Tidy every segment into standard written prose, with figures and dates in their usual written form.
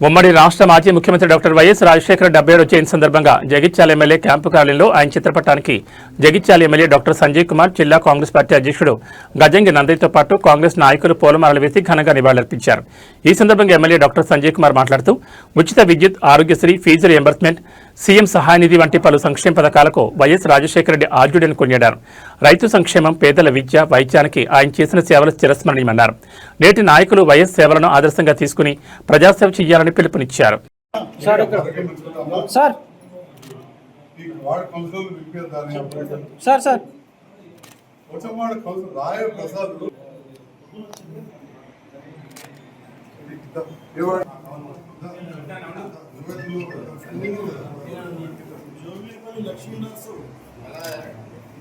ఉమ్మడి రాష్ట్ర మాజీ ముఖ్యమంత్రి డాక్టర్ వైఎస్ రాజశేఖర 70వ జయంతి సందర్భంగా జగిత్యాల ఎమ్మెల్యే క్యాంపు కార్యాలయంలో ఆయన చిత్రపటానికి జగిత్యాల ఎమ్మెల్యే డాక్టర్ సంజయ్ కుమార్, జిల్లా కాంగ్రెస్ పార్టీ అధ్యక్షుడు గజంగి నందయ్యతో పాటు కాంగ్రెస్ నాయకులు పూలమాలలు వేసి ఘనంగా నివాళులర్పించారు. ఈ సందర్భంగా ఎమ్మెల్యే డాక్టర్ సంజయ్ కుమార్ మాట్లాడుతూ ఉచిత విద్యుత్, ఆరోగ్యశ్రీ, ఫీజు రియంబర్స్మెంట్, సీఎం సహాయ నిధి వంటి పలు సంక్షేమ పథకాలకు వైఎస్ రాజశేఖర రెడ్డి ఆద్యుడని కొనియాడారు. రైతు సంక్షేమం, పేదల విద్య, వైద్యానికి ఆయన చేసిన సేవలు చిరస్మరణీయమన్నారు. నేటి నాయకులు వైఎస్ సేవలను ఆదర్శంగా తీసుకుని ప్రజాసేవ చేయాలని పిలుపునిచ్చారు.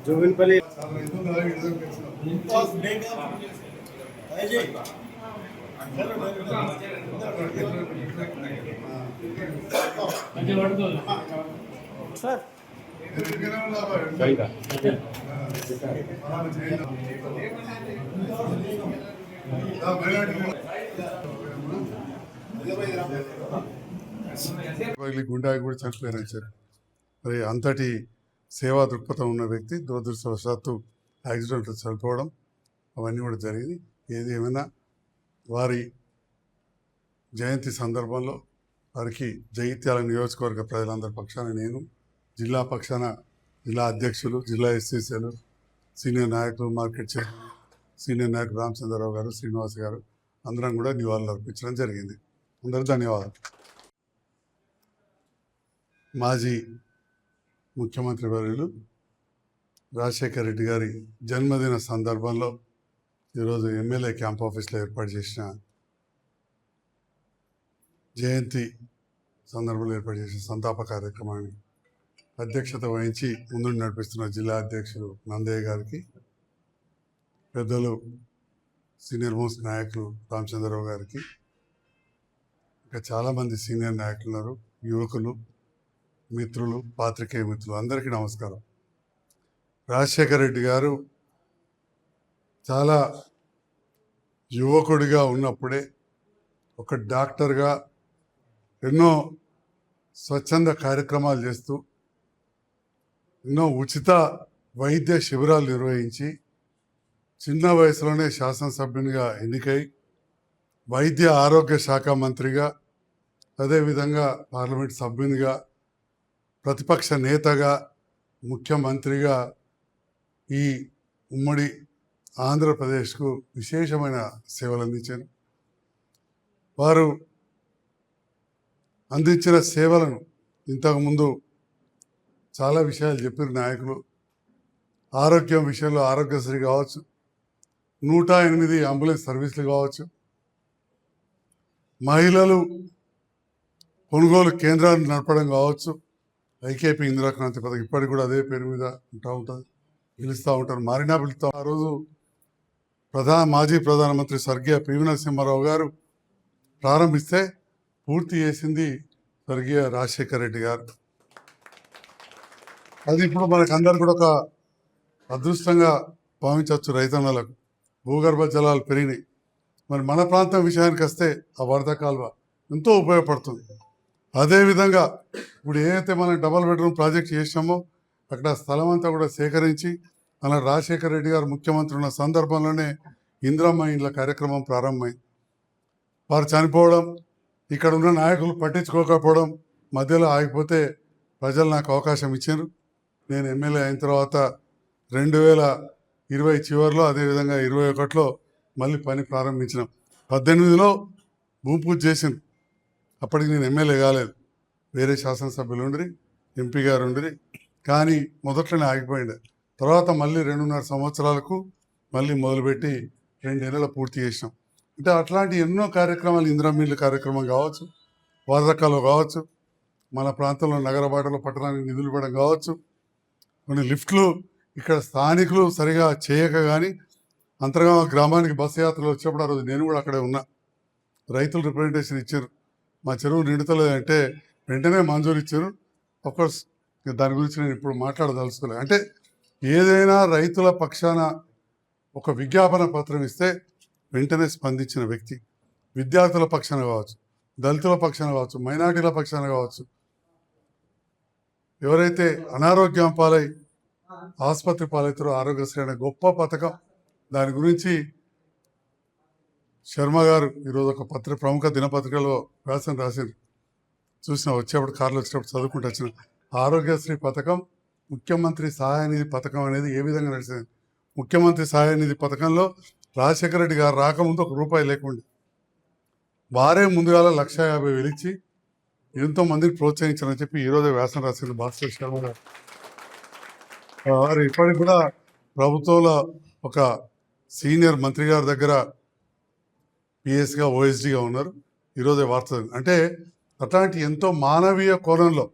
జోగిన్పల్లి సార్ గుండాకి కూడా చనిపోయారని సార్. మరి అంతటి సేవా దృక్పథం ఉన్న వ్యక్తి దురదృష్టవశాత్తు యాక్సిడెంట్లో చనిపోవడం అవన్నీ కూడా జరిగింది. ఏది ఏమైనా వారి జయంతి సందర్భంలో వారికి జగిత్యాల నియోజకవర్గ ప్రజలందరి పక్షాన నేను, జిల్లా పక్షాన జిల్లా అధ్యక్షులు, జిల్లా ఎస్సీసీలు, సీనియర్ నాయకులు, మార్కెట్ చైర్మన్, సీనియర్ నాయకులు రామచంద్రరావు గారు, శ్రీనివాస్ గారు అందరం కూడా నివాళులు అర్పించడం జరిగింది. అందరూ ధన్యవాదాలు. మాజీ ముఖ్యమంత్రి వర్యులు రాజశేఖర రెడ్డి గారి జన్మదిన సందర్భంలో ఈరోజు ఎమ్మెల్యే క్యాంప్ ఆఫీస్లో ఏర్పాటు చేసిన జయంతి సందర్భంలో ఏర్పాటు చేసిన సంతాప కార్యక్రమాన్ని అధ్యక్షత వహించి ముందుకు నడిపిస్తున్న జిల్లా అధ్యక్షులు నందయ్య గారికి, పెద్దలు సీనియర్ మోస్ట్ నాయకులు రామచంద్రరావు గారికి, ఇంకా చాలామంది సీనియర్ నాయకులు ఉన్నారు, యువకులు, మిత్రులు, పాత్రికేయ మిత్రులు అందరికీ నమస్కారం. రాజశేఖర రెడ్డి గారు చాలా యువకుడిగా ఉన్నప్పుడే ఒక డాక్టర్గా ఎన్నో స్వచ్ఛంద కార్యక్రమాలు చేస్తూ ఎన్నో ఉచిత వైద్య శిబిరాలు నిర్వహించి చిన్న వయసులోనే శాసనసభ్యునిగా ఎన్నికై వైద్య ఆరోగ్య శాఖ మంత్రిగా, అదేవిధంగా పార్లమెంట్ సభ్యునిగా, ప్రతిపక్ష నేతగా, ముఖ్యమంత్రిగా ఈ ఉమ్మడి ఆంధ్రప్రదేశ్కు విశేషమైన సేవలు అందించారు. వారు అందించిన సేవలను ఇంతకుముందు చాలా విషయాలు చెప్పారు నాయకులు. ఆరోగ్యం విషయంలో ఆరోగ్యశ్రీ కావచ్చు, 108 అంబులెన్స్ సర్వీసులు కావచ్చు, మహిళలు కొనుగోలు కేంద్రాన్ని నడపడం కావచ్చు, ఐకేపీ ఇందిరాక్రాంతి పథకం ఇప్పటికి కూడా అదే పేరు మీద ఉంటుంది, పిలుస్తూ ఉంటారు, మారినా పిలుస్తాం. ఆ రోజు మాజీ ప్రధానమంత్రి స్వర్గీయ పివి నరసింహారావు గారు ప్రారంభిస్తే పూర్తి చేసింది స్వర్గీయ రాజశేఖర రెడ్డి గారు. అది ఇప్పుడు మనకందరు కూడా ఒక అదృష్టంగా భావించవచ్చు. రైతన్నలకు భూగర్భ జలాలు పెరిగినాయి. మరి మన ప్రాంతం విషయానికి వస్తే ఆ వరద కాలువ ఎంతో ఉపయోగపడుతుంది. అదేవిధంగా ఇప్పుడు ఏదైతే మనం డబల్ బెడ్రూమ్ ప్రాజెక్ట్ చేసామో అక్కడ స్థలం అంతా కూడా సేకరించి అలా రాజశేఖర రెడ్డి గారు ముఖ్యమంత్రి ఉన్న సందర్భంలోనే ఇందిరమ్మ ఇండ్ల కార్యక్రమం ప్రారంభమైంది. వారు చనిపోవడం, ఇక్కడ ఉన్న నాయకులు పట్టించుకోకపోవడం మధ్యలో ఆగిపోతే ప్రజలు నాకు అవకాశం ఇచ్చారు. నేను ఎమ్మెల్యే అయిన తర్వాత 2020 చివరిలో, అదేవిధంగా 2021లో మళ్ళీ పని ప్రారంభించినాం. 18లో భూమి పూజ చేసింది. అప్పటికి నేను ఎమ్మెల్యే కాలేదు, వేరే శాసనసభ్యులు ఉండి, ఎంపీ గారు ఉండి, కానీ మొదట్లోనే ఆగిపోయింది. తర్వాత మళ్ళీ 2.5 సంవత్సరాలకు మళ్ళీ మొదలుపెట్టి 2 నెలలు పూర్తి చేసినాం. అంటే అట్లాంటి ఎన్నో కార్యక్రమాలు, ఇందిరామిల్లు కార్యక్రమం కావచ్చు, వరదకాలు కావచ్చు, మన ప్రాంతంలో నగరబాటలో పట్టణానికి నిధులు ఇవ్వడం కావచ్చు, కొన్ని లిఫ్ట్లు ఇక్కడ స్థానికులు సరిగా చేయక కానీ అంతర్గా గ్రామానికి బస్సు యాత్రలు వచ్చేప్పుడు ఆ రోజు నేను కూడా అక్కడే ఉన్నా. రైతులు రిప్రజెంటేషన్ ఇచ్చారు, మా చెరువు నిండుతలేదంటే వెంటనే మంజూరు ఇచ్చారు. అఫ్కోర్స్ దాని గురించి నేను ఇప్పుడు మాట్లాడదలుచుకోలేదు. అంటే ఏదైనా రైతుల పక్షాన ఒక విజ్ఞాపన పత్రం ఇస్తే వెంటనే స్పందించిన వ్యక్తి. విద్యార్థుల పక్షాన కావచ్చు, దళితుల పక్షాన కావచ్చు, మైనార్టీల పక్షాన కావచ్చు, ఎవరైతే అనారోగ్యం పాలై ఆసుపత్రి పాలవుతారో ఆరోగ్యశ్రీ అనే గొప్ప పథకం. దాని గురించి శర్మ గారు ఈరోజు ఒక ప్రముఖ దినపత్రికలో వ్యాసం రాసింది. చూసిన వచ్చేప్పుడు కార్లో వచ్చేటప్పుడు చదువుకుంటూ వచ్చిన ఆరోగ్యశ్రీ పథకం ముఖ్యమంత్రి సహాయ నిధి పథకం అనేది ఏ విధంగా నడిచింది. ముఖ్యమంత్రి సహాయ నిధి పథకంలో రాజశేఖర రెడ్డి గారు రాకముందు ₹1 లేకుండా వారే ముందుగా 1,50,000 ఇచ్చి ఎంతో మందిని ప్రోత్సహించారని చెప్పి ఈరోజే వ్యాసం రాసింది భాస్కర్ శర్మ గారు. వారు ఇప్పటికి కూడా ప్రభుత్వంలో ఒక సీనియర్ మంత్రి గారి దగ్గర పిఎస్గా ఓఎస్డీగా ఉన్నారు. ఈరోజే వార్త అంటే అట్లాంటి ఎంతో మానవీయ కోణంలో